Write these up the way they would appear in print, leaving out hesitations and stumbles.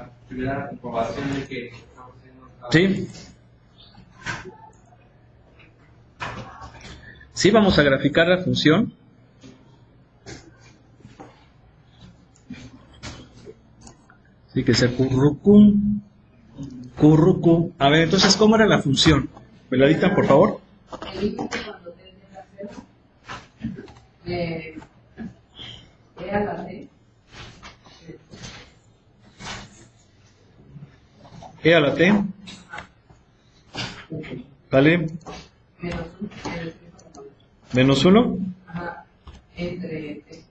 la primera comprobación de que estamos haciendo. ¿Sí? Sí, vamos a graficar la función. Así que sea currucum, currucum. A ver, entonces, ¿cómo era la función? ¿Me la dictan, por favor? El límite cuando t tiende a 0, e a la t, E a la t. ¿Vale? menos 1, Menos 1. ajá, entre t.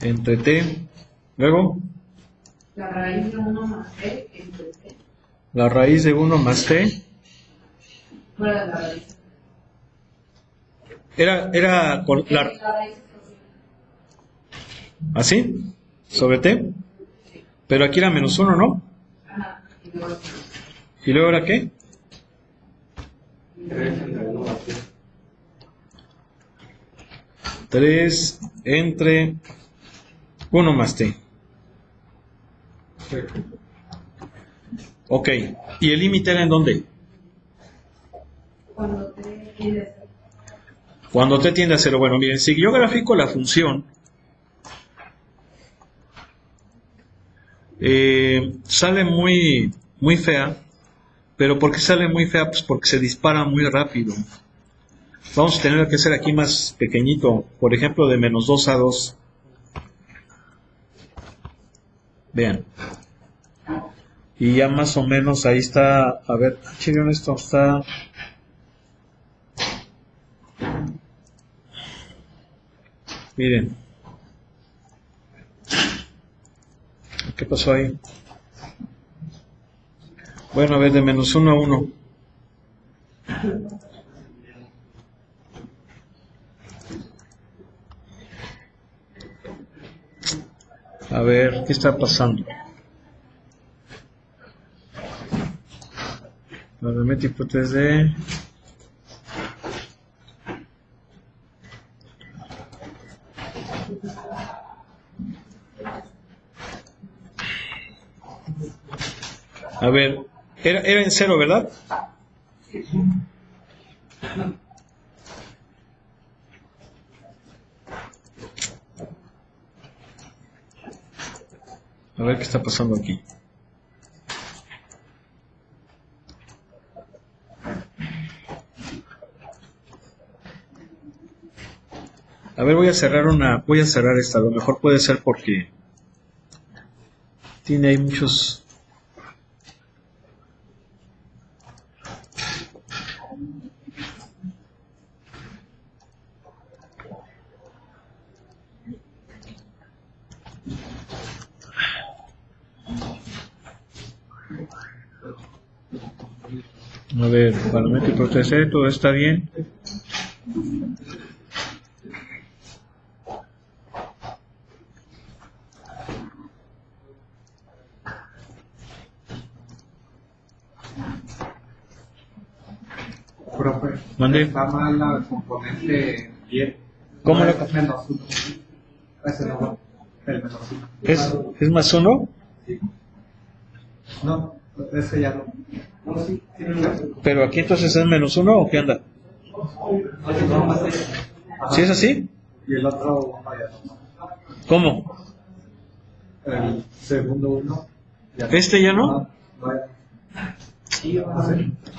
Entre t. Luego, La raíz de 1 más t entre t, la raíz de 1 más t. fuera de la raíz. Era con La la, raíz es así, sobre t. Pero aquí era menos 1, ¿no? ajá, y luego ¿Y luego era qué? 3 entre 1 más 3. 3 entre 1 más t. Ok. ¿Y el límite era en dónde? cuando t tiende a 0. Cuando t tiende a 0. Bueno, miren, si yo grafico la función, sale muy fea. ¿Pero por qué sale muy fea? Pues porque se dispara muy rápido. Vamos a tener que hacer aquí más pequeñito. Por ejemplo, de menos 2 a 2. Vean. Y ya más o menos ahí está. A ver, chequen esto. Está. Miren. ¿Qué pasó ahí? Bueno, a ver, de menos 1 a 1. A ver, ¿qué está pasando? Nuevamente hipótesis de... A ver, era en 0, ¿verdad? A ver qué está pasando aquí. A ver, voy a cerrar esta. A lo mejor puede ser porque tiene ahí muchos. A ver, parlamento y proteger, todo está bien. Profe, ¿Mande? está mal la componente 10. ¿Cómo No, la- es menos 1. Ese no va. El menos 1. ¿Es más 1? No, ese ya no. No, sí, tiene un menos 1. ¿Pero aquí entonces es menos 1 o qué anda? No, más 6. ¿Sí es así? Y el otro, vaya, no. ¿Cómo? El segundo uno. Ya ¿Este ya no? Vaya.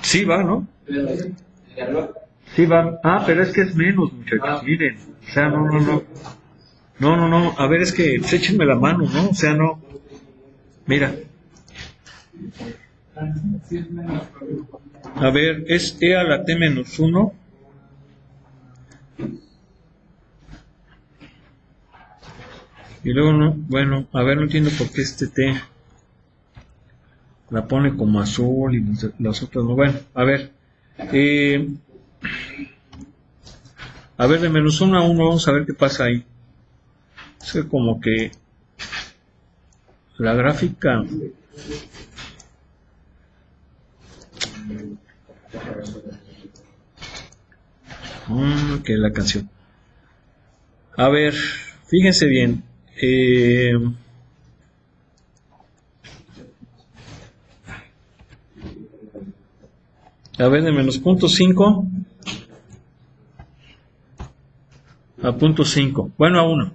Sí va, ¿no? Sí va. Ah, pero es que es menos, muchachos, miren. O sea, no. No. A ver, es que pues, échenme la mano, ¿no? O sea, no. Mira. A ver, es e a la t menos 1. Y luego no, bueno, a ver, no entiendo por qué este t la pone como azul y los otros no. Bueno, a ver. A ver, de menos 1 a 1, vamos a ver qué pasa ahí. Es que como que la gráfica... que la canción. A ver, fíjense bien. A ver, de menos punto 5 a punto 5. Bueno, a 1.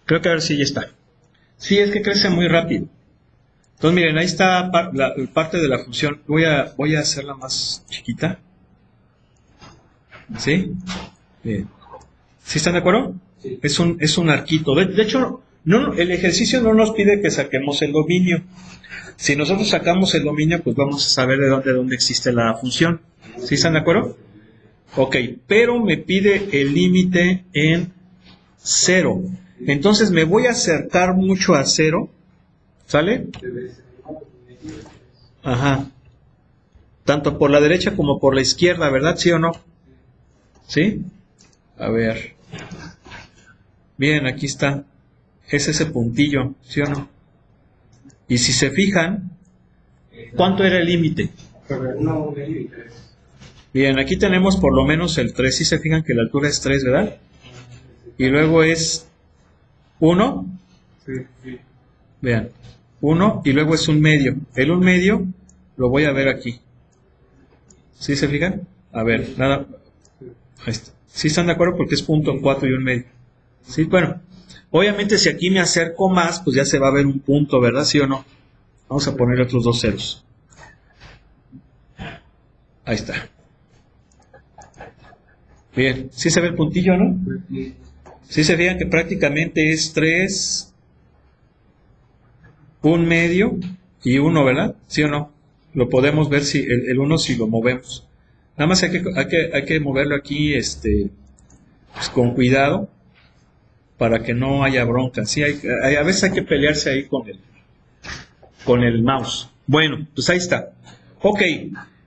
Creo que a ver si ya está. Sí, es que crece muy rápido. Entonces, miren, ahí está la parte de la función. Voy a hacerla más chiquita. ¿Sí? Bien. ¿Sí están de acuerdo? Sí. Es un arquito. De hecho, no, el ejercicio no nos pide que saquemos el dominio. Si nosotros sacamos el dominio, pues vamos a saber de dónde existe la función. ¿Sí están de acuerdo? Ok, pero me pide el límite en 0. Entonces me voy a acercar mucho a 0. ¿Sale? Ajá. Tanto por la derecha como por la izquierda, ¿verdad? ¿Sí o no? ¿Sí? A ver. Bien, aquí está. Es ese puntillo, ¿sí o no? Y si se fijan, ¿cuánto era el límite? 1, 1 y 3. Bien, aquí tenemos por lo menos el 3. Si se fijan que la altura es 3, ¿verdad? Y luego es 1. Sí, sí. Vean, 1 y luego es un medio. El 1 medio lo voy a ver aquí. ¿Sí se fijan? A ver, nada. Ahí está. ¿Sí están de acuerdo? Porque es punto 4 y 1 medio. Sí, bueno. Obviamente si aquí me acerco más, pues ya se va a ver un punto, ¿verdad? ¿Sí o no? Vamos a poner otros 2 ceros. Ahí está. Bien, ¿sí se ve el puntillo, no? ¿Sí se fijan que prácticamente es 3, 1 medio y 1, ¿verdad? ¿Sí o no? Lo podemos ver si el 1 si lo movemos. Nada más hay que moverlo aquí pues con cuidado para que no haya bronca. Sí, a veces hay que pelearse ahí con el mouse. Bueno, pues ahí está. Ok,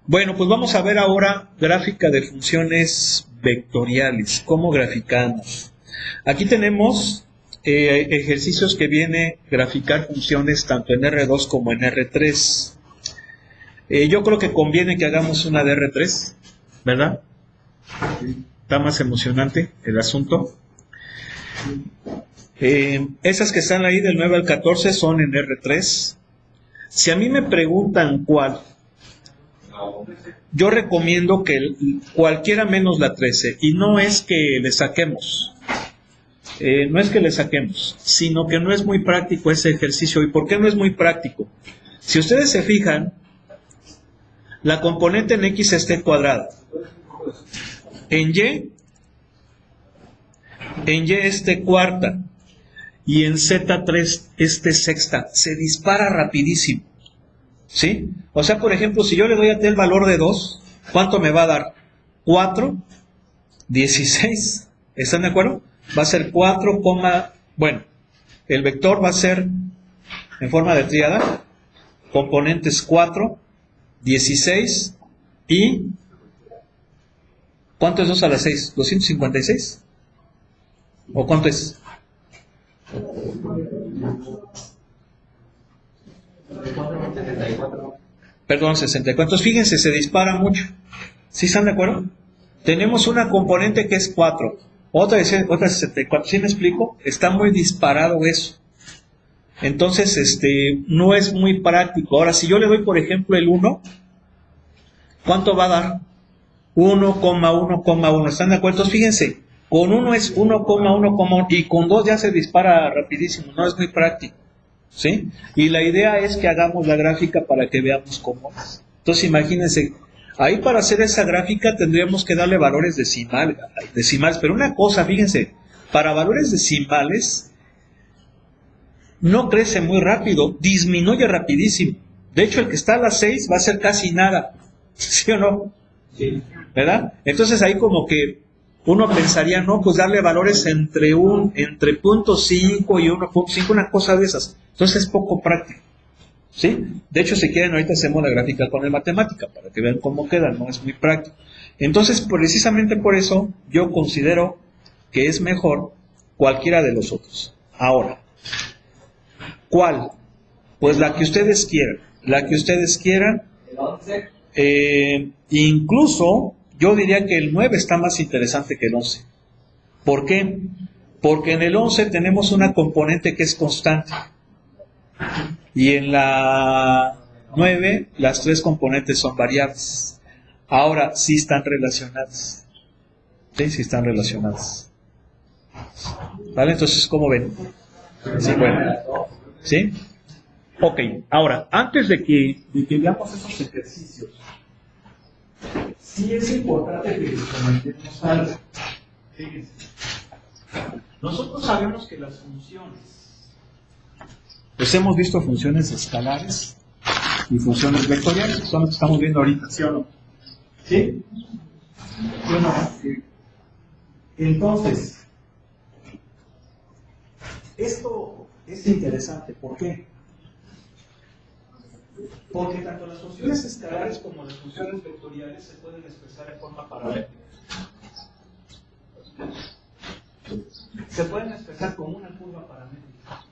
bueno, pues vamos a ver ahora gráfica de funciones vectoriales. ¿Cómo graficamos? Aquí tenemos ejercicios que viene graficar funciones tanto en R2 como en R3. Yo creo que conviene que hagamos una de R3, ¿verdad? Está más emocionante el asunto. Esas que están ahí del 9 al 14 son en R3. Si a mí me preguntan cuál, yo recomiendo que cualquiera menos la 13. Y no es que le saquemos. No es que le saquemos, sino que no es muy práctico ese ejercicio. ¿Y por qué no es muy práctico? Si ustedes se fijan, la componente en X está cuadrada. En Y esté cuarta. Y en Z3 esté sexta. Se dispara rapidísimo. ¿Sí? O sea, por ejemplo, si yo le doy a T el valor de 2, ¿cuánto me va a dar? 4, 16. ¿Están de acuerdo? Va a ser 4, bueno, el vector va a ser en forma de tríada, componentes 4, 16 y ¿cuánto es 2 a la 6? ¿256? ¿O cuánto es? Perdón, 64. Entonces, fíjense, se dispara mucho. ¿Sí están de acuerdo? Tenemos una componente que es 4, otra 64. ¿Sí me explico? Está muy disparado eso. Entonces, no es muy práctico. Ahora, si yo le doy, por ejemplo, el 1, ¿cuánto va a dar? 1,1,1. ¿Están de acuerdo? Entonces, fíjense, con 1 es 1,1,1 y con 2 ya se dispara rapidísimo. No es muy práctico. ¿Sí? Y la idea es que hagamos la gráfica para que veamos cómo es. Entonces, imagínense, ahí para hacer esa gráfica tendríamos que darle valores decimales. Pero una cosa, fíjense, para valores decimales no crece muy rápido, disminuye rapidísimo. De hecho, el que está a las 6 va a ser casi nada. ¿Sí o no? Sí. ¿Verdad? Entonces ahí como que uno pensaría, no, pues darle valores entre 0.5 y 1.5, una cosa de esas. Entonces es poco práctico. ¿Sí? De hecho, si quieren, ahorita hacemos la gráfica con el matemática para que vean cómo queda, no es muy práctico. Entonces, precisamente por eso, yo considero que es mejor cualquiera de los otros. Ahora, ¿cuál? Pues la que ustedes quieran. La que ustedes quieran. Incluso, yo diría que el 9 está más interesante que el 11. ¿Por qué? Porque en el 11 tenemos una componente que es constante. Y en la 9, las tres componentes son variables. Ahora, sí están relacionadas. Sí, sí están relacionadas. ¿Vale? Entonces, ¿cómo ven? Sí, bueno. ¿Sí? Ok, ahora, antes de que veamos esos ejercicios, sí es importante que les comentemos algo. Fíjense. Nosotros sabemos que las funciones, pues hemos visto funciones escalares y funciones vectoriales, son las que estamos viendo ahorita, ¿sí o no? ¿Sí? Bueno, entonces, esto es interesante, ¿por qué? Porque tanto las funciones escalares como las funciones vectoriales se pueden expresar en forma paramétrica. Se pueden expresar como una curva paramétrica.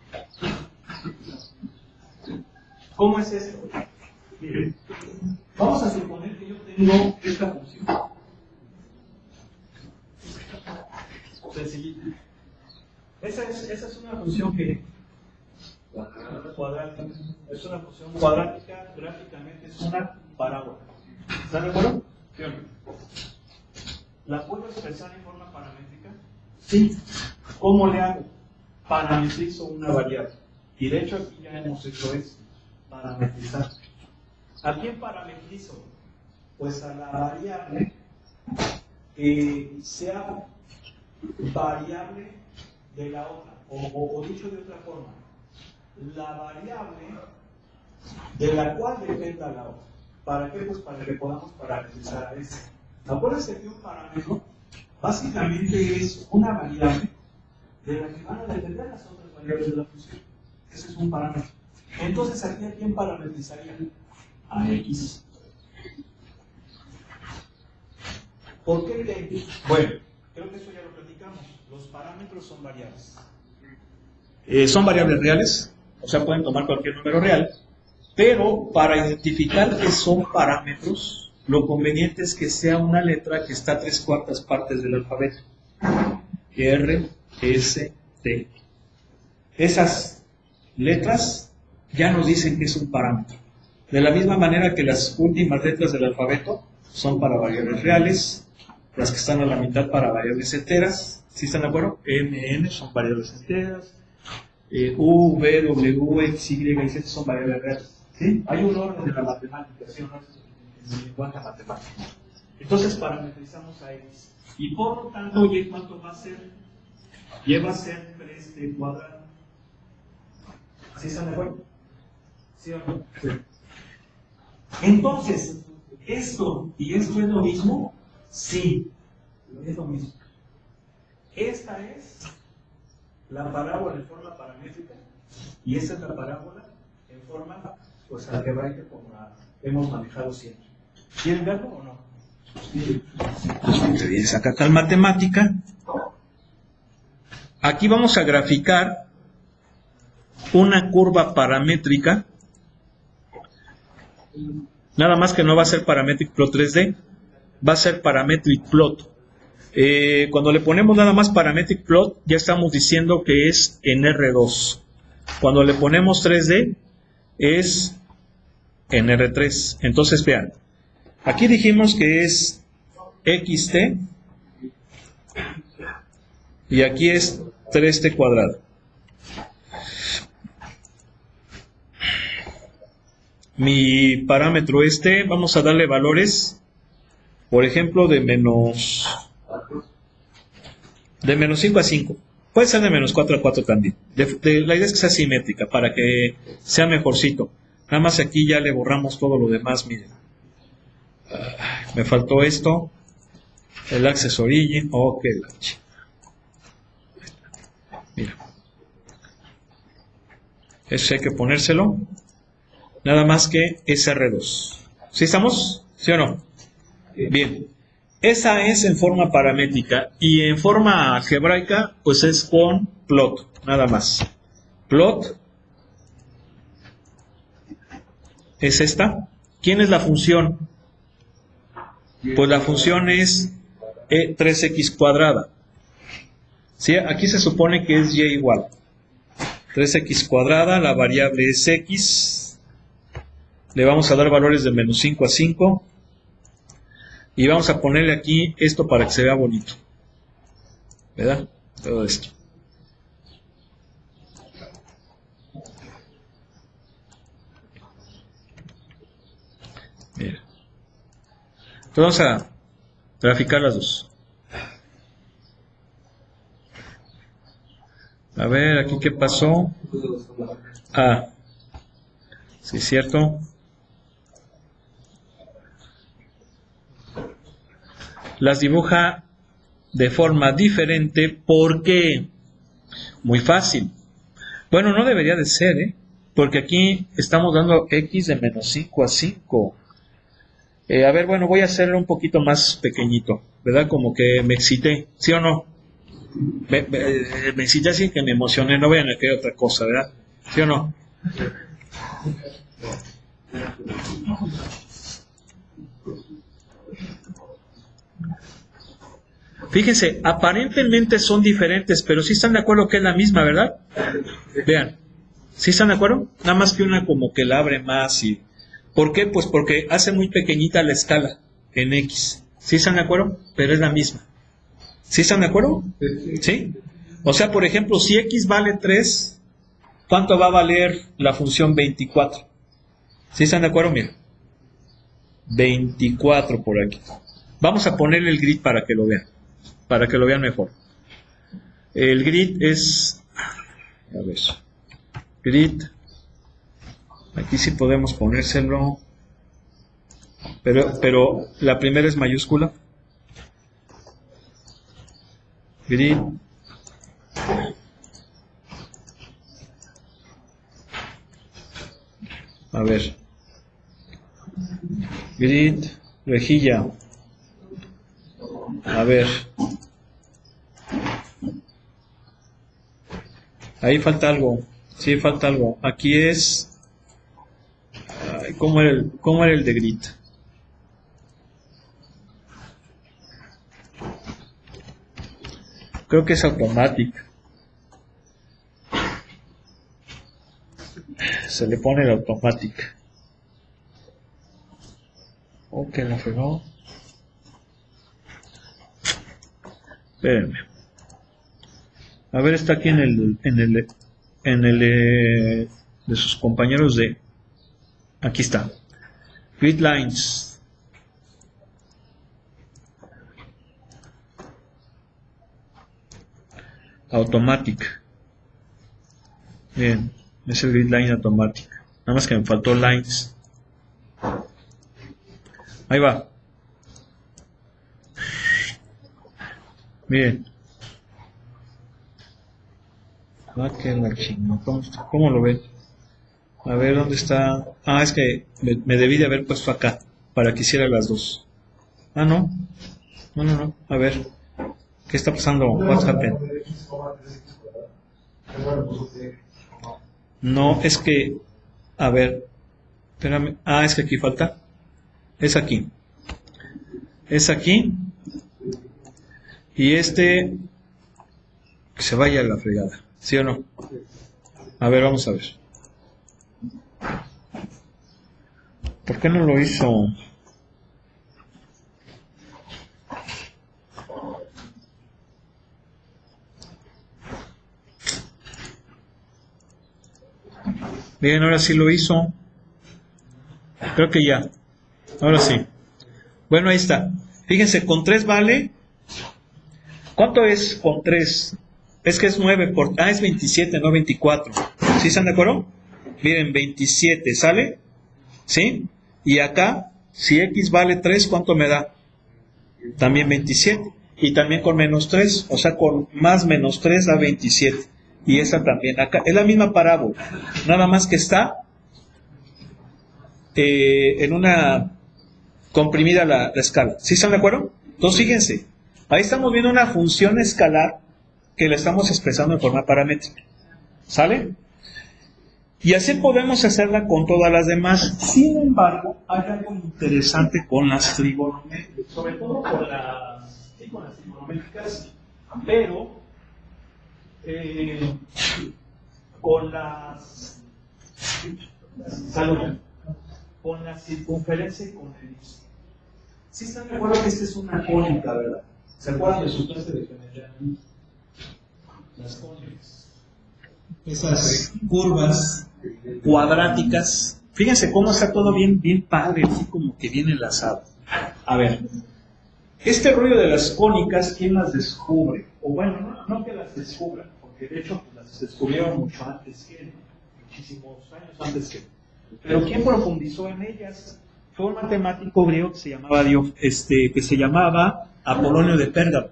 ¿Cómo es esto? Miren, vamos a suponer que yo tengo esta función. Sencillita. Esa es una función que cuadrática. Es una función cuadrática, gráficamente es una parábola. ¿Están de acuerdo? ¿Sí o no? ¿La puedo expresar en forma paramétrica? Sí. ¿Cómo le hago? Parametrizo una variable. Y de hecho aquí ya hemos hecho eso. Parametrizar. ¿A quién parametrizo? Pues a la variable que sea variable de la otra. O dicho de otra forma, la variable de la cual dependa la otra. ¿Para qué? Pues para que podamos parametrizar a esta. Acuérdense que un parámetro básicamente es una variable de la que van a depender las otras variables de la función. Ese es un parámetro. Entonces, ¿aquí a quién parametrizaría? A X. ¿Por qué T? Bueno, creo que eso ya lo platicamos. Los parámetros son variables. Son variables reales, o sea, pueden tomar cualquier número real, pero para identificar que son parámetros, lo conveniente es que sea una letra que está a 3/4 partes del alfabeto. R, S, T. Esas letras ya nos dicen que es un parámetro. De la misma manera que las últimas letras del alfabeto son para variables reales, las que están a la mitad para variables enteras. ¿Sí están de acuerdo? M, N son variables enteras. U, V, W, X, Y y Z son variables reales. ¿Sí? Hay un orden de la matemática, ¿sí o no? En el lenguaje matemático. Entonces parametrizamos a X. Y por lo tanto, ¿y cuánto va a ser? Y va a ser 3t cuadrado. ¿Sí están de acuerdo? ¿Sí o no? Sí. Entonces, ¿esto y esto es lo mismo? Sí, es lo mismo. Esta es la parábola en forma paramétrica y esta es la parábola en forma pues algebraica como la hemos manejado siempre. ¿Quieren verlo o no? Sí. Te vienes acá en matemática. Aquí vamos a graficar una curva paramétrica. Nada más que no va a ser parametric plot 3D, va a ser parametric plot. Cuando le ponemos nada más parametric plot, ya estamos diciendo que es en R2. Cuando le ponemos 3D, es en R3. Entonces, vean, aquí dijimos que es XT y aquí es 3T cuadrado. Mi parámetro vamos a darle valores, por ejemplo, de menos 5 a 5. Puede ser de menos 4 a 4 también. La idea es que sea simétrica para que sea mejorcito. Nada más aquí ya le borramos todo lo demás, miren. Me faltó esto. El access origin. Ok, mira. Eso hay que ponérselo. Nada más que es R2. ¿Sí estamos? ¿Sí o no? Bien. Esa es en forma paramétrica y en forma algebraica pues es con plot, nada más. Plot es esta. ¿Quién es la función? Pues la función es 3x cuadrada. ¿Sí? Aquí se supone que es y igual 3x cuadrada, la variable es x, le vamos a dar valores de menos 5 a 5 y vamos a ponerle aquí esto para que se vea bonito, ¿verdad? Todo esto. Mira. Entonces vamos a graficar las dos. A ver, aquí qué pasó. Ah, sí, es cierto. Las dibuja de forma diferente porque muy fácil. Bueno, no debería de ser, porque aquí estamos dando x de menos 5 a 5. A ver, bueno, voy a hacerlo un poquito más pequeñito, ¿verdad? Como que me excité, ¿sí o no? Me excité así que me emocioné, no vayan a creer otra cosa, ¿verdad? ¿Sí o no? Fíjense, aparentemente son diferentes, pero sí están de acuerdo que es la misma, ¿verdad? Vean, ¿sí están de acuerdo? Nada más que una como que la abre más y... ¿Por qué? Pues porque hace muy pequeñita la escala en X. ¿Sí están de acuerdo? Pero es la misma. ¿Sí están de acuerdo? ¿Sí? O sea, por ejemplo, si X vale 3, ¿cuánto va a valer la función 24? ¿Sí están de acuerdo? Mira. 24 por aquí. Vamos a ponerle el grid para que lo vean. Para que lo vean mejor. El grid es... A ver. Grid. Aquí sí podemos ponérselo. Pero la primera es mayúscula. Grid. A ver. Grid. Rejilla. A ver. Ahí falta algo. Sí, falta algo. Aquí es... Ay, ¿cómo era el de grid? Creo que es automático. Se le pone el automático. Oh, que la fregó. Espérenme. A ver, está aquí en el de sus compañeros de... Aquí está. Grid lines. Automatic. Bien, es el grid line automatic. Nada más que me faltó lines. Ahí va. Miren. Ah, que la chingo. ¿Cómo lo ven? A ver, ¿dónde está? Ah, es que me debí de haber puesto acá para que hiciera las dos. Ah, no. No. A ver. ¿Qué está pasando? What's happened? No, es que... A ver. Espérame. Ah, es que aquí falta. Es aquí. Es aquí. Y este... Que se vaya a la fregada. ¿Sí o no? A ver, vamos a ver. ¿Por qué no lo hizo? Bien, ahora sí lo hizo. Creo que ya. Ahora sí. Bueno, ahí está. Fíjense, con 3 vale. ¿Cuánto es con 3? Es que es 9 por... Ah, es 27, no 24. ¿Sí están de acuerdo? Miren, 27, ¿sale? ¿Sí? Y acá, si X vale 3, ¿cuánto me da? También 27. Y también con menos 3, o sea, con más menos 3 da 27. Y esa también acá. Es la misma parábola. Nada más que está en una comprimida la escala. ¿Sí están de acuerdo? Entonces, fíjense. Ahí estamos viendo una función escalar que la estamos expresando en forma paramétrica. ¿Sale? Y así podemos hacerla con todas las demás. Sin embargo, hay algo interesante con las trigonométricas, sobre todo con las trigonométricas, pero con las salud, con la circunferencia y con la elipse. ¿Sí están de acuerdo que esta es una cónica, verdad? ¿Se acuerdan de su clase de geometría? Las cónicas. Esas curvas cuadráticas. Fíjense cómo está todo bien padre, así como que bien enlazado. A ver, este rollo de las cónicas, ¿quién las descubre? O bueno, no que las descubran, porque de hecho pues, las descubrieron mucho antes que él, muchísimos años antes que él. Pero ¿quién profundizó en ellas? Fue un matemático griego que se llamaba Apolonio de Pérgamo.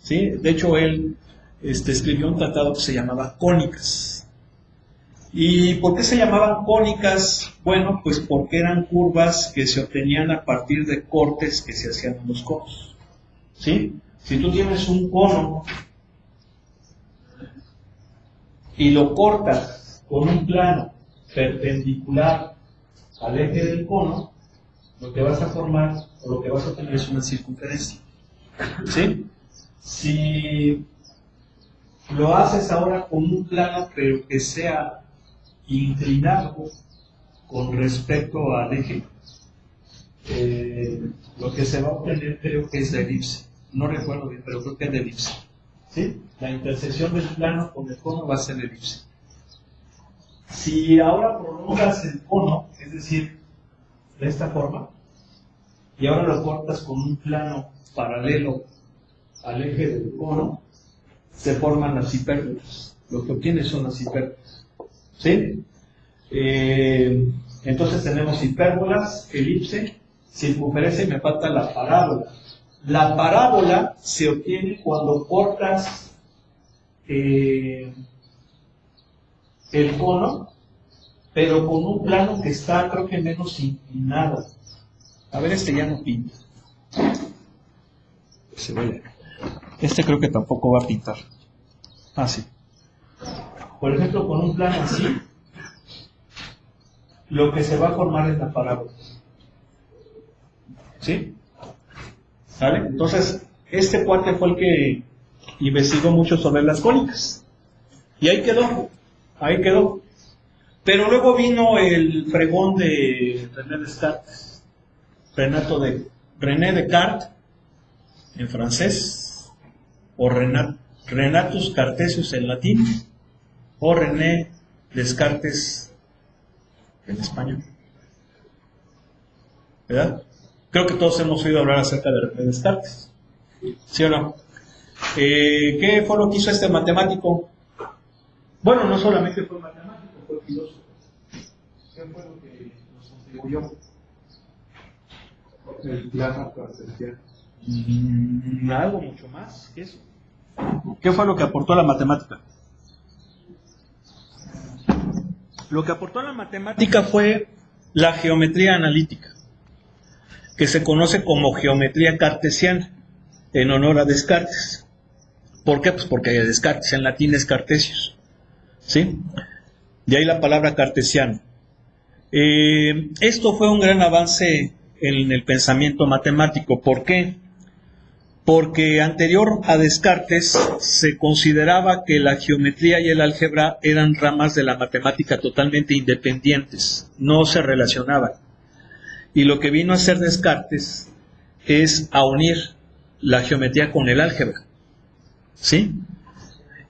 ¿Sí? De hecho, él escribió un tratado que se llamaba Cónicas. ¿Y por qué se llamaban cónicas? Bueno, pues porque eran curvas que se obtenían a partir de cortes que se hacían en los conos. ¿Sí? Si tú tienes un cono y lo cortas con un plano perpendicular al eje del cono, lo que vas a formar o lo que vas a obtener es una circunferencia. ¿Sí? Si lo haces ahora con un plano pero que sea inclinado con respecto al eje, lo que se va a obtener creo que es la elipse. No recuerdo bien, pero creo que es la elipse. ¿Sí? La intersección del plano con el cono va a ser la elipse. Si ahora prolongas el cono, es decir, de esta forma, y ahora lo cortas con un plano paralelo al eje del cono, se forman las hipérbolas. Lo que obtienes son las hipérbolas. ¿Sí? Entonces tenemos hipérbolas, elipse, circunferencia y me falta la parábola. La parábola se obtiene cuando cortas el cono, pero con un plano que está, creo que menos inclinado. A ver, ya no pinta. Se ve. Creo que tampoco va a pintar. Ah, sí. Por ejemplo, con un plano así, lo que se va a formar es la parábola. ¿Sí? ¿Sale? Entonces, este cuate fue el que investigó mucho sobre las cónicas. Y ahí quedó. Pero luego vino el fregón de René Descartes. René Descartes, en francés, o Renatus Cartesius en latín, o René Descartes en español. ¿Verdad? Creo que todos hemos oído hablar acerca de René Descartes. ¿Sí o no? ¿Qué fue lo que hizo este matemático? Bueno, no solamente fue matemático, fue filósofo. ¿Qué fue lo que nos contribuyó? El plano cartesiano. Algo mucho más que eso. ¿Qué fue lo que aportó a la matemática? Lo que aportó a la matemática fue la geometría analítica, que se conoce como geometría cartesiana, en honor a Descartes. ¿Por qué? Pues porque Descartes en latín es Cartesius. ¿Sí? De ahí la palabra cartesiano. Esto fue un gran avance en el pensamiento matemático. ¿Por qué? Porque anterior a Descartes se consideraba que la geometría y el álgebra eran ramas de la matemática totalmente independientes, no se relacionaban. Y lo que vino a hacer Descartes es a unir la geometría con el álgebra. ¿Sí?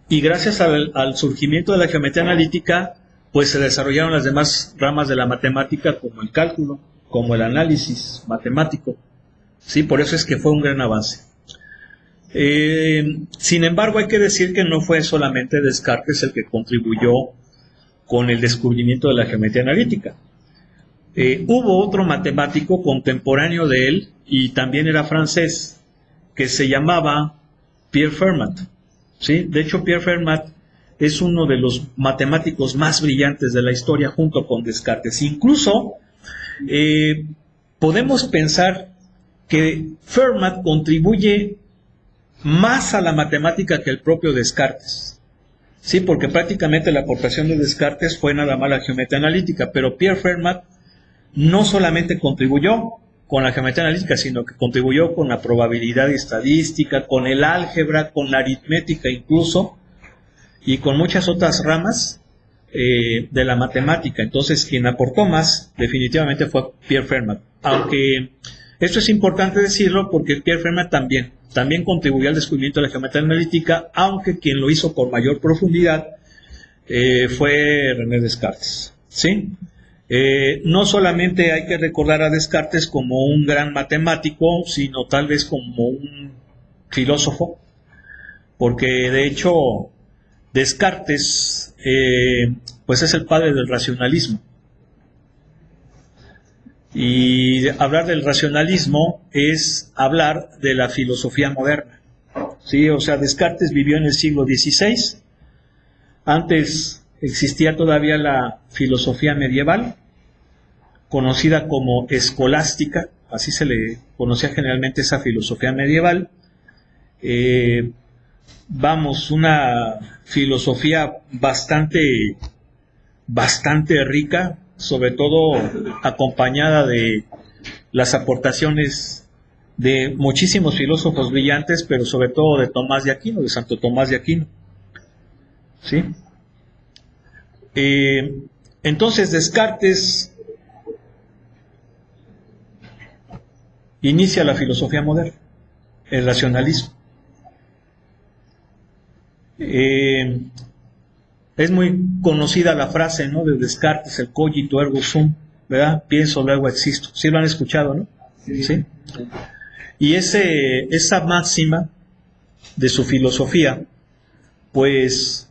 Y gracias al surgimiento de la geometría analítica, pues se desarrollaron las demás ramas de la matemática, como el cálculo, como el análisis matemático. ¿Sí? Por eso es que fue un gran avance. Sin embargo, hay que decir que no fue solamente Descartes el que contribuyó con el descubrimiento de la geometría analítica. Hubo otro matemático contemporáneo de él, y también era francés, que se llamaba Pierre Fermat. ¿Sí? De hecho, Pierre Fermat es uno de los matemáticos más brillantes de la historia, junto con Descartes. Incluso podemos pensar que Fermat contribuye más a la matemática que el propio Descartes. Sí, porque prácticamente la aportación de Descartes fue nada más la geometría analítica, pero Pierre Fermat no solamente contribuyó con la geometría analítica, sino que contribuyó con la probabilidad estadística, con el álgebra, con la aritmética incluso, y con muchas otras ramas de la matemática. Entonces, quien aportó más definitivamente fue Pierre Fermat. Aunque esto es importante decirlo porque Pierre Fermat también contribuyó al descubrimiento de la geometría analítica, aunque quien lo hizo con mayor profundidad fue René Descartes, ¿sí? No solamente hay que recordar a Descartes como un gran matemático, sino tal vez como un filósofo, porque de hecho Descartes pues es el padre del racionalismo. Y hablar del racionalismo es hablar de la filosofía moderna, ¿sí? O sea, Descartes vivió en el siglo XVI. Antes existía todavía la filosofía medieval, conocida como escolástica, así se le conocía generalmente esa filosofía medieval. Una filosofía bastante rica, sobre todo acompañada de las aportaciones de muchísimos filósofos brillantes, pero sobre todo de Tomás de Aquino, de Santo Tomás de Aquino, ¿sí? Entonces Descartes inicia la filosofía moderna, el racionalismo. Es muy conocida la frase, ¿no?, de Descartes, el cogito ergo sum, ¿verdad? Pienso, luego existo. ¿Sí lo han escuchado, no? ¿Sí? Y esa máxima de su filosofía, pues,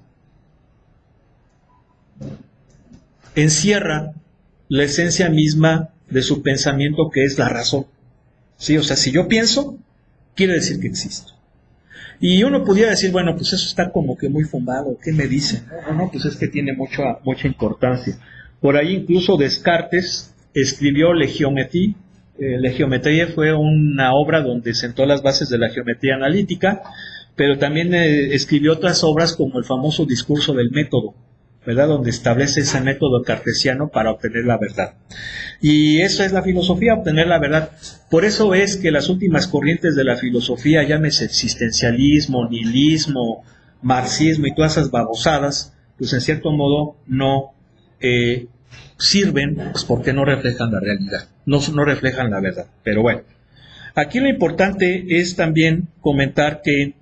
encierra la esencia misma de su pensamiento, que es la razón. ¿Sí? O sea, si yo pienso, quiere decir que existo. Y uno pudiera decir, bueno, pues eso está como que muy fumado, ¿qué me dicen? No, pues es que tiene mucha importancia. Por ahí incluso Descartes escribió La Geometría. La Geometría fue una obra donde sentó las bases de la geometría analítica, pero también escribió otras obras como el famoso Discurso del Método, ¿verdad?, donde establece ese método cartesiano para obtener la verdad. Y eso es la filosofía, obtener la verdad. Por eso es que las últimas corrientes de la filosofía, llámese existencialismo, nihilismo, marxismo y todas esas babosadas, pues en cierto modo no sirven, pues porque no reflejan la realidad, no reflejan la verdad. Pero bueno, aquí lo importante es también comentar que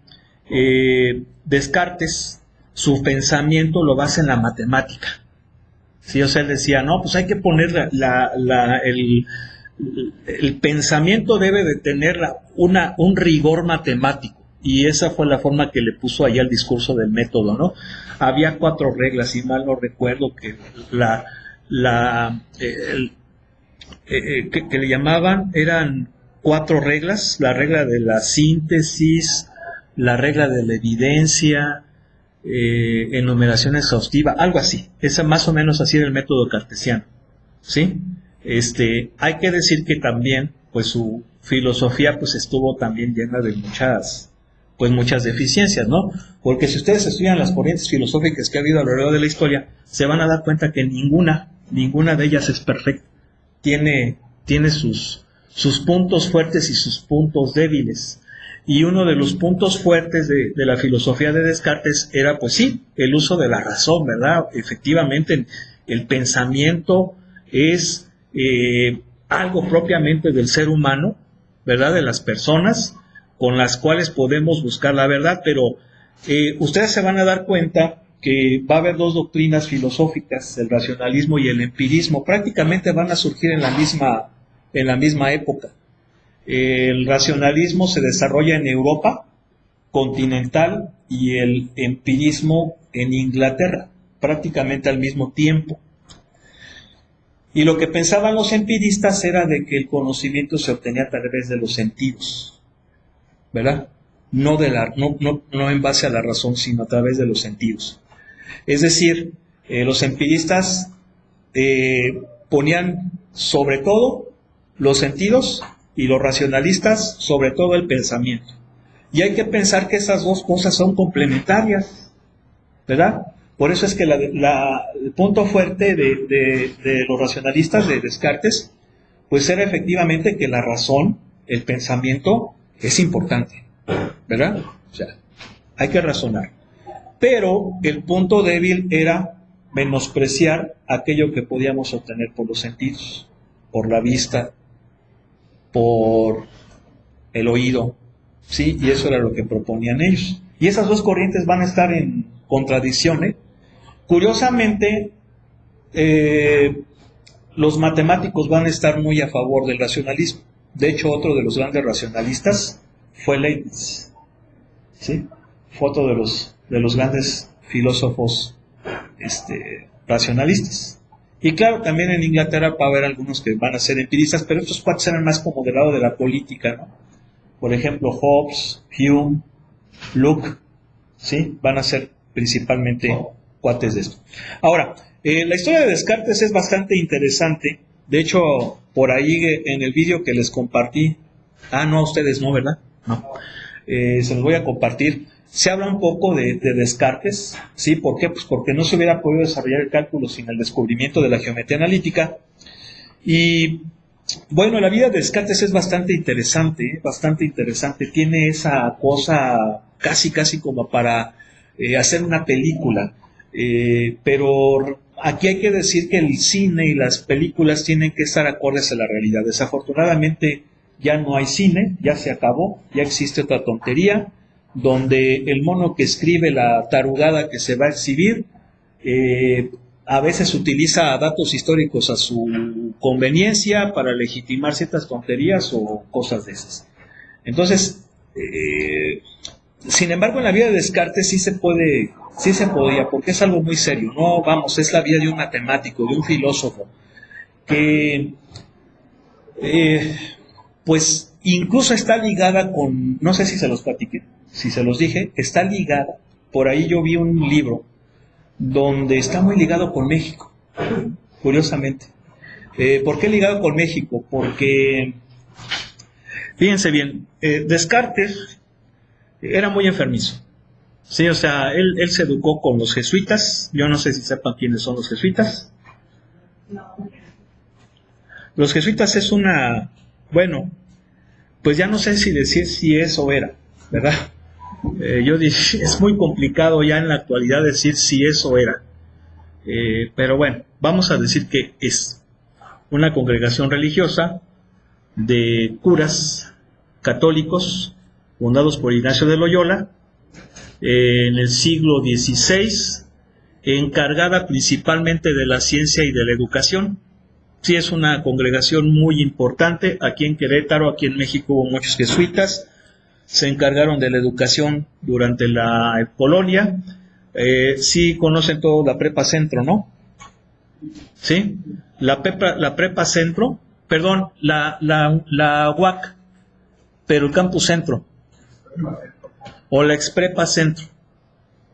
Descartes, su pensamiento lo basa en la matemática. Sí, o sea, él decía, no, pues hay que poner el pensamiento debe de tener un rigor matemático, y esa fue la forma que le puso allá el Discurso del Método, ¿no? Había 4 reglas, si mal no recuerdo, que que le llamaban, eran 4 reglas: la regla de la síntesis, la regla de la evidencia, enumeración exhaustiva, algo así. Esa más o menos así era el método cartesiano, ¿sí? Hay que decir que también, pues su filosofía pues estuvo también llena de muchas deficiencias, ¿no? Porque si ustedes estudian las corrientes filosóficas que ha habido a lo largo de la historia, se van a dar cuenta que ninguna de ellas es perfecta. Tiene sus puntos fuertes y sus puntos débiles. Y uno de los puntos fuertes de la filosofía de Descartes era, pues sí, el uso de la razón, ¿verdad? Efectivamente, el pensamiento es algo propiamente del ser humano, ¿verdad?, de las personas con las cuales podemos buscar la verdad, pero ustedes se van a dar cuenta que va a haber 2 doctrinas filosóficas, el racionalismo y el empirismo, prácticamente van a surgir en la misma época. El racionalismo se desarrolla en Europa continental y el empirismo en Inglaterra, prácticamente al mismo tiempo. Y lo que pensaban los empiristas era de que el conocimiento se obtenía a través de los sentidos, ¿verdad? No en base a la razón, sino a través de los sentidos. Es decir, los empiristas ponían sobre todo los sentidos, y los racionalistas sobre todo el pensamiento. Y hay que pensar que esas 2 cosas son complementarias, ¿verdad? Por eso es que el punto fuerte de los racionalistas de Descartes, pues era efectivamente que la razón, el pensamiento, es importante, ¿verdad? O sea, hay que razonar. pero el punto débil era menospreciar aquello que podíamos obtener por los sentidos, por la vista, por el oído, ¿sí? Y eso era lo que proponían ellos. Y esas dos corrientes van a estar en contradicción, ¿eh? Curiosamente, los matemáticos van a estar muy a favor del racionalismo. De hecho, otro de los grandes racionalistas fue Leibniz, ¿sí? Fue otro de los grandes filósofos racionalistas. Y claro, también en Inglaterra va a haber algunos que van a ser empiristas, pero estos cuates eran más como del lado de la política, ¿no? Por ejemplo, Hobbes, Hume, Locke, ¿sí? Van a ser principalmente cuates de esto. Ahora, la historia de Descartes es bastante interesante. De hecho, por ahí en el vídeo que les compartí, no, ustedes no, ¿verdad? No. Se los voy a compartir. Se habla un poco de Descartes, ¿sí? ¿Por qué? Pues porque no se hubiera podido desarrollar el cálculo sin el descubrimiento de la geometría analítica. Y bueno, la vida de Descartes es bastante interesante, ¿eh? Bastante interesante. Tiene esa cosa casi como para hacer una película. Pero aquí hay que decir que el cine y las películas tienen que estar acordes a la realidad. Desafortunadamente ya no hay cine, ya se acabó, ya existe otra tontería, donde el mono que escribe la tarugada que se va a exhibir, a veces utiliza datos históricos a su conveniencia para legitimar ciertas tonterías o cosas de esas. Entonces, sin embargo, en la vida de Descartes sí se podía, porque es algo muy serio. No, vamos, es la vida de un matemático, de un filósofo, que pues incluso está ligada con, no sé si se los platiqué, si se los dije, está ligada, por ahí yo vi un libro donde está muy ligado con México, curiosamente. ¿Por qué ligado con México? Porque, fíjense bien, Descartes era muy enfermizo. Sí, o sea, él se educó con los jesuitas. Yo no sé si sepan quiénes son los jesuitas. Los jesuitas es bueno, pues ya no sé si decir si es o era, ¿verdad? Yo dije, es muy complicado ya en la actualidad decir si es o era. Pero bueno, vamos a decir que es una congregación religiosa de curas católicos fundados por Ignacio de Loyola en el siglo XVI, encargada principalmente de la ciencia y de la educación. Sí, es una congregación muy importante. Aquí en Querétaro, aquí en México hubo muchos jesuitas, se encargaron de la educación durante la colonia. Sí conocen todo la Prepa Centro, ¿no? Sí, la Prepa Centro, perdón, la UAC, pero el Campus Centro, o la Exprepa Centro,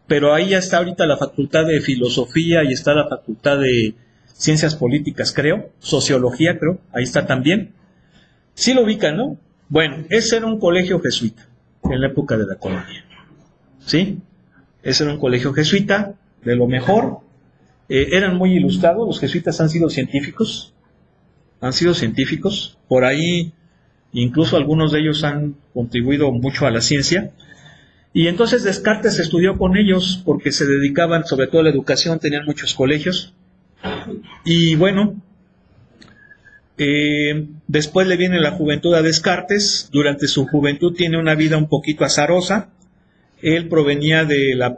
pero ahí ya está ahorita la Facultad de Filosofía y está la Facultad de Ciencias Políticas, creo, Sociología, creo, ahí está también. Sí lo ubican, ¿no? Bueno, ese era un colegio jesuita en la época de la colonia, ¿sí? Ese era un colegio jesuita, de lo mejor. Eran muy ilustrados, los jesuitas han sido científicos, por ahí incluso algunos de ellos han contribuido mucho a la ciencia. Y entonces Descartes estudió con ellos porque se dedicaban sobre todo a la educación, tenían muchos colegios. Y bueno, después le viene la juventud a Descartes. Durante su juventud tiene una vida un poquito azarosa. Él provenía de la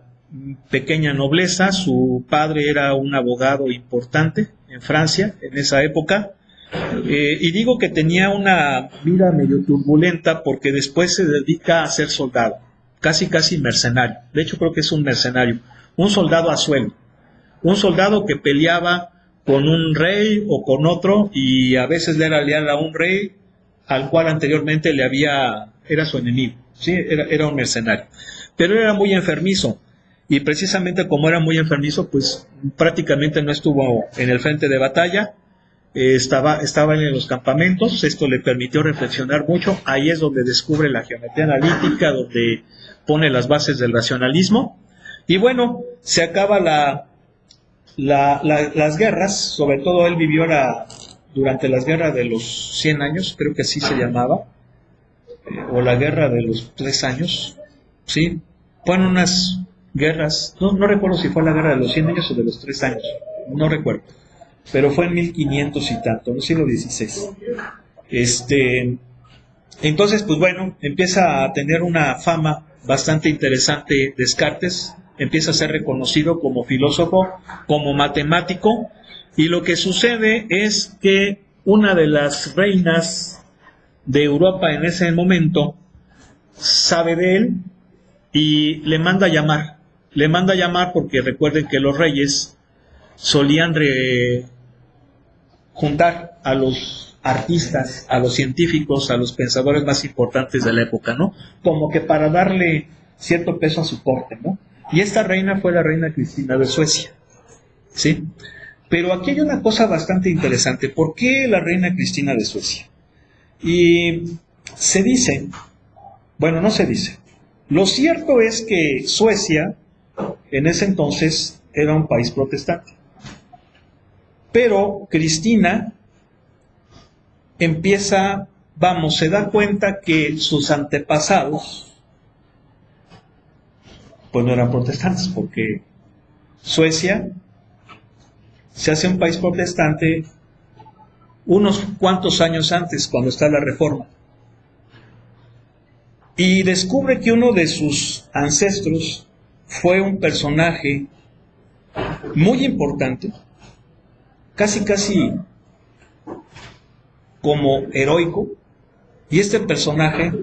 pequeña nobleza, su padre era un abogado importante en Francia en esa época. Y digo que tenía una vida medio turbulenta porque después se dedica a ser soldado, casi mercenario. De hecho creo que es un mercenario, un soldado a sueldo, un soldado que peleaba con un rey o con otro y a veces le era leal a un rey al cual anteriormente era su enemigo, ¿sí? Era un mercenario, pero era muy enfermizo y precisamente como era muy enfermizo pues prácticamente no estuvo en el frente de batalla. Estaba en los campamentos. Esto le permitió reflexionar mucho. Ahí es donde descubre la geometría analítica, donde pone las bases del racionalismo. Y bueno, se acaba las guerras. Sobre todo él vivió durante las guerras de los 100 años, creo que así se llamaba, o la guerra de los 3 años, ¿sí? Fueron guerras, no recuerdo si fue la guerra de los 100 años o de los 3 años, no recuerdo, pero fue en 1500 y tanto, en el siglo XVI. Entonces, pues bueno, empieza a tener una fama bastante interesante Descartes, empieza a ser reconocido como filósofo, como matemático, y lo que sucede es que una de las reinas de Europa en ese momento sabe de él y le manda a llamar porque recuerden que los reyes solían juntar a los artistas, a los científicos, a los pensadores más importantes de la época, ¿no? Como que para darle cierto peso a su corte, ¿no? Y esta reina fue la reina Cristina de Suecia, ¿sí? Pero aquí hay una cosa bastante interesante. ¿Por qué la reina Cristina de Suecia? Y se dice, bueno, no se dice. Lo cierto es que Suecia, en ese entonces, era un país protestante. Pero Cristina se da cuenta que sus antepasados, pues no eran protestantes, porque Suecia se hace un país protestante unos cuantos años antes, cuando está la Reforma. Y descubre que uno de sus ancestros fue un personaje muy importante, casi como heroico, y este personaje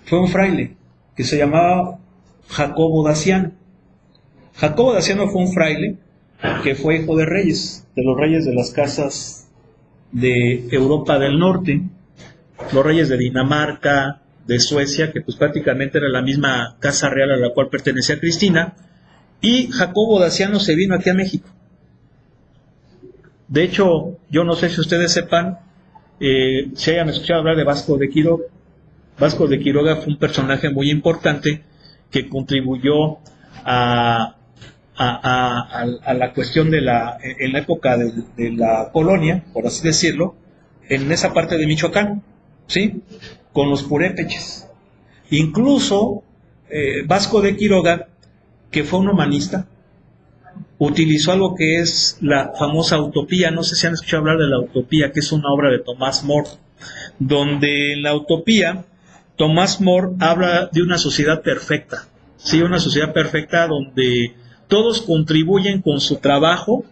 fue un fraile que se llamaba Jacobo Daciano. Jacobo Daciano fue un fraile que fue hijo de reyes, de los reyes de las casas de Europa del Norte, los reyes de Dinamarca, de Suecia, que pues prácticamente era la misma casa real a la cual pertenecía Cristina, y Jacobo Daciano se vino aquí a México. De hecho, yo no sé si ustedes sepan, si hayan escuchado hablar de Vasco de Quiroga. Vasco de Quiroga fue un personaje muy importante que contribuyó a la cuestión en la época de la colonia, por así decirlo, en esa parte de Michoacán, ¿sí? Con los purépechas. Incluso Vasco de Quiroga, que fue un humanista, utilizó algo que es la famosa utopía. No sé si han escuchado hablar de la utopía, que es una obra de Tomás More, donde en la utopía Tomás More habla de una sociedad perfecta, ¿sí? Una sociedad perfecta donde todos contribuyen con su trabajo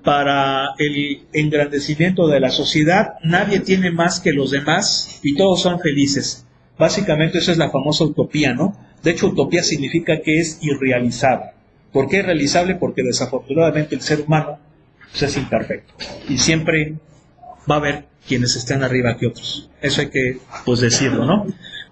para el engrandecimiento de la sociedad, nadie tiene más que los demás y todos son felices. Básicamente esa es la famosa utopía, ¿no? De hecho, utopía significa que es irrealizable. ¿Por qué irrealizable? Porque desafortunadamente el ser humano pues, es imperfecto y siempre va a haber quienes estén arriba que otros. Eso hay que pues decirlo, ¿no?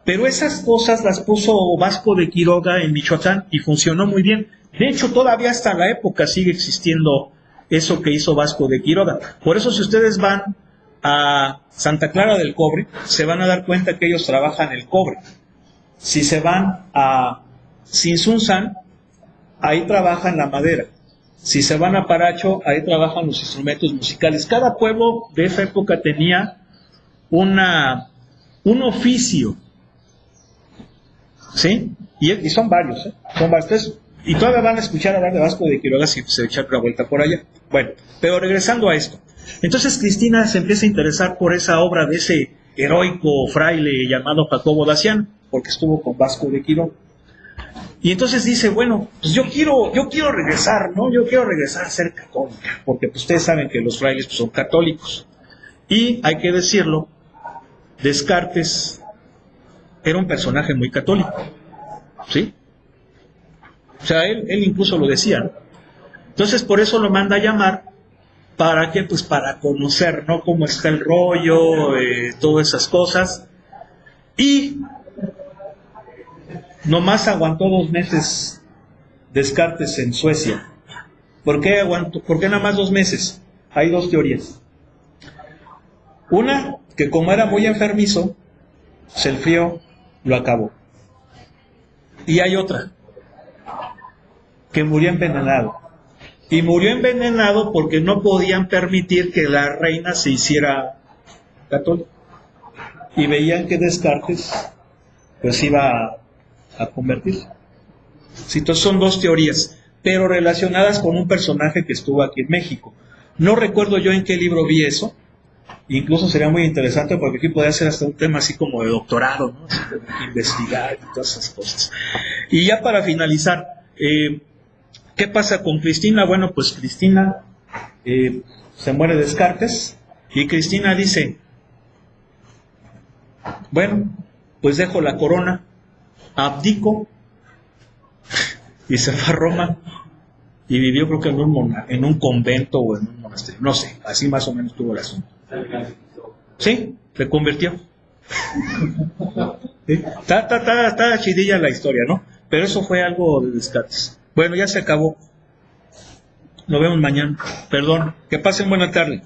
Pero esas cosas las puso Vasco de Quiroga en Michoacán y funcionó muy bien. De hecho, todavía hasta la época sigue existiendo eso que hizo Vasco de Quiroga. Por eso, si ustedes van a Santa Clara del Cobre, se van a dar cuenta que ellos trabajan el cobre. Si se van a Sinsunzán, ahí trabajan la madera. Si se van a Paracho, ahí trabajan los instrumentos musicales. Cada pueblo de esa época tenía un oficio, ¿sí? Y son varios, ¿eh? Son varios. Y todavía van a escuchar hablar de Vasco de Quiroga si se echa una vuelta por allá. Bueno, pero regresando a esto. Entonces Cristina se empieza a interesar por esa obra de ese heroico fraile llamado Jacobo Daciano, porque estuvo con Vasco de Quiroga. Y entonces dice, bueno, pues yo quiero regresar, ¿no? Yo quiero regresar a ser católica, porque pues, ustedes saben que los frailes pues, son católicos. Y hay que decirlo, Descartes era un personaje muy católico, ¿sí? O sea, él incluso lo decía, ¿no? Entonces por eso lo manda a llamar, ¿para qué? Pues para conocer, ¿no? Cómo está el rollo, todas esas cosas. Y nomás aguantó 2 meses Descartes en Suecia. ¿Por qué aguantó? ¿Por qué nada más 2 meses? Hay 2 teorías. Una, que como era muy enfermizo, el frío lo acabó. Y hay otra, que murió envenenado. Y murió envenenado porque no podían permitir que la reina se hiciera católica. Y veían que Descartes pues iba a convertirse. Sí, entonces son dos teorías, pero relacionadas con un personaje que estuvo aquí en México. No recuerdo yo en qué libro vi eso, incluso sería muy interesante porque aquí podría ser hasta un tema así como de doctorado, ¿no? Así como investigar y todas esas cosas. Y ya para finalizar, ¿qué pasa con Cristina? Bueno, pues Cristina se muere Descartes y Cristina dice, bueno, pues dejo la corona, abdico y se fue a Roma y vivió creo que en un convento o en un monasterio, no sé, así más o menos tuvo el asunto. Sí, se convirtió. ¿Sí? Está chidilla la historia, ¿no? Pero eso fue algo de Descartes. Bueno, ya se acabó. Nos vemos mañana. Perdón. Que pasen buena tarde.